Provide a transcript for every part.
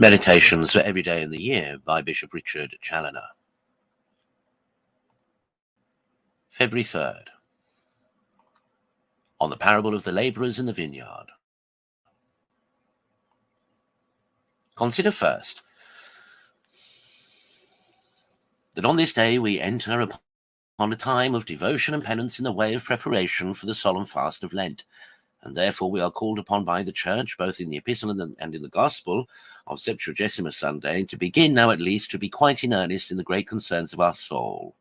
Meditations for Every Day in the Year by Bishop Richard Challoner. February 3rd. On the parable of the labourers in the vineyard. Consider first that on this day we enter upon a time of devotion and penance in the way of preparation for the solemn fast of Lent, and therefore we are called upon by the Church, both in the Epistle and in the Gospel of Septuagesima Sunday, to begin now at least to be quite in earnest in the great concerns of our soul.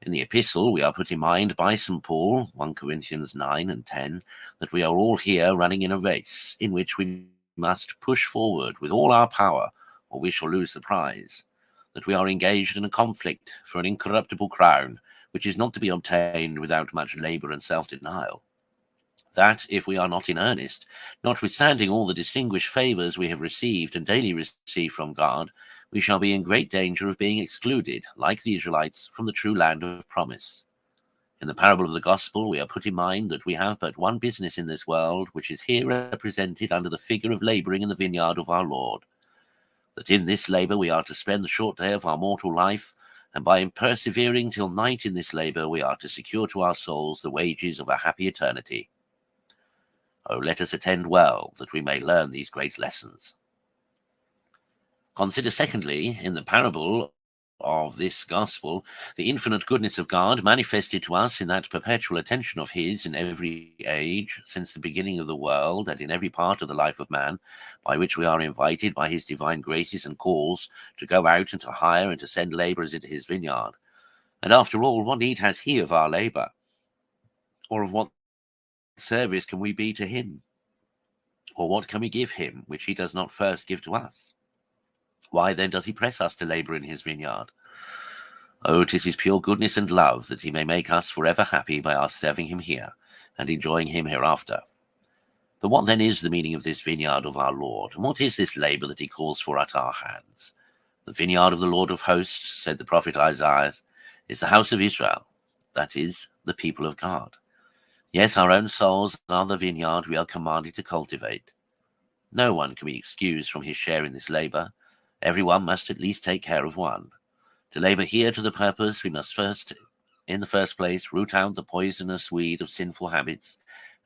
In the Epistle we are put in mind by St. Paul, 1 Corinthians 9 and 10, that we are all here running in a race, in which we must push forward with all our power, or we shall lose the prize, that we are engaged in a conflict for an incorruptible crown, which is not to be obtained without much labour and self-denial. That if we are not in earnest, notwithstanding all the distinguished favours we have received and daily receive from God, we shall be in great danger of being excluded, like the Israelites, from the true land of promise. In the parable of the Gospel, we are put in mind that we have but one business in this world, which is here represented under the figure of labouring in the vineyard of our Lord. That in this labour we are to spend the short day of our mortal life, and by persevering till night in this labour we are to secure to our souls the wages of a happy eternity. Oh, let us attend well, that we may learn these great lessons. Consider secondly, in the parable of this gospel, the infinite goodness of God manifested to us in that perpetual attention of his in every age, since the beginning of the world, and in every part of the life of man, by which we are invited by his divine graces and calls to go out and to hire and to send labourers into his vineyard. And after all, what need has he of our labour? Or of what service can we be to him? Or what can we give him which he does not first give to us? Why then does he press us to labour in his vineyard? Oh, 'tis his pure goodness and love, that he may make us forever happy by our serving him here and enjoying him hereafter. But what then is the meaning of this vineyard of our Lord, and what is this labour that he calls for at our hands? The vineyard of the Lord of hosts, said the prophet Isaiah, is the house of Israel, that is, the people of God. Yes, our own souls are the vineyard we are commanded to cultivate. No one can be excused from his share in this labour. Every one must at least take care of one. To labour here to the purpose, we must in the first place, root out the poisonous weed of sinful habits,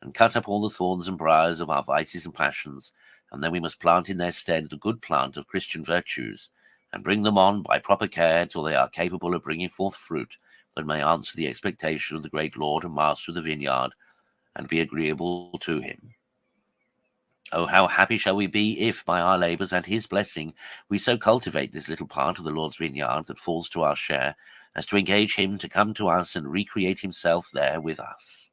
and cut up all the thorns and briars of our vices and passions, and then we must plant in their stead the good plant of Christian virtues, and bring them on by proper care till they are capable of bringing forth fruit that may answer the expectation of the great Lord and Master of the vineyard, and be agreeable to him. Oh, how happy shall we be if, by our labours and his blessing, we so cultivate this little part of the Lord's vineyard that falls to our share, as to engage him to come to us and recreate himself there with us.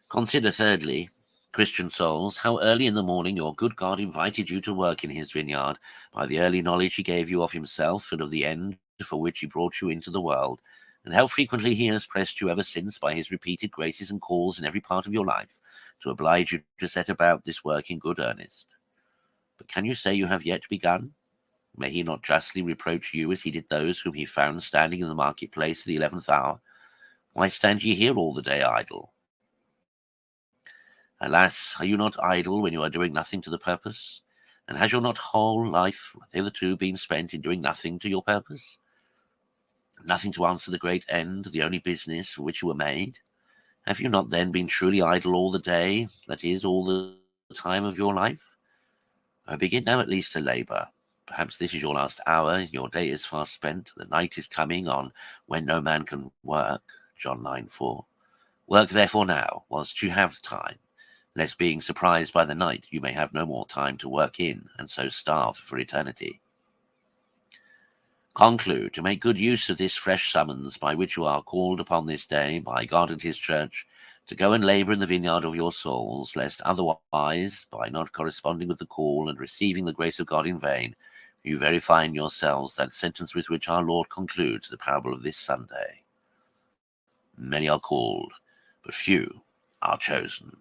Consider thirdly, Christian souls, how early in the morning your good God invited you to work in his vineyard, by the early knowledge he gave you of himself and of the end for which he brought you into the world, and how frequently he has pressed you ever since by his repeated graces and calls in every part of your life, to oblige you to set about this work in good earnest. But can you say you have yet begun? May he not justly reproach you as he did those whom he found standing in the marketplace at the 11th hour? Why stand ye here all the day idle? Alas, are you not idle when you are doing nothing to the purpose? And has your not whole life hitherto been spent in doing nothing to your purpose? Nothing to answer the great end, the only business for which you were made? Have you not then been truly idle all the day, that is, all the time of your life? Begin now at least to labour. Perhaps this is your last hour, your day is fast spent, the night is coming on when no man can work, John 9:4. Work therefore now, whilst you have time, lest being surprised by the night you may have no more time to work in, and so starve for eternity. Conclude to make good use of this fresh summons by which you are called upon this day by God and his Church to go and labour in the vineyard of your souls, lest otherwise, by not corresponding with the call and receiving the grace of God in vain, you verify in yourselves that sentence with which our Lord concludes the parable of this Sunday. Many are called, but few are chosen.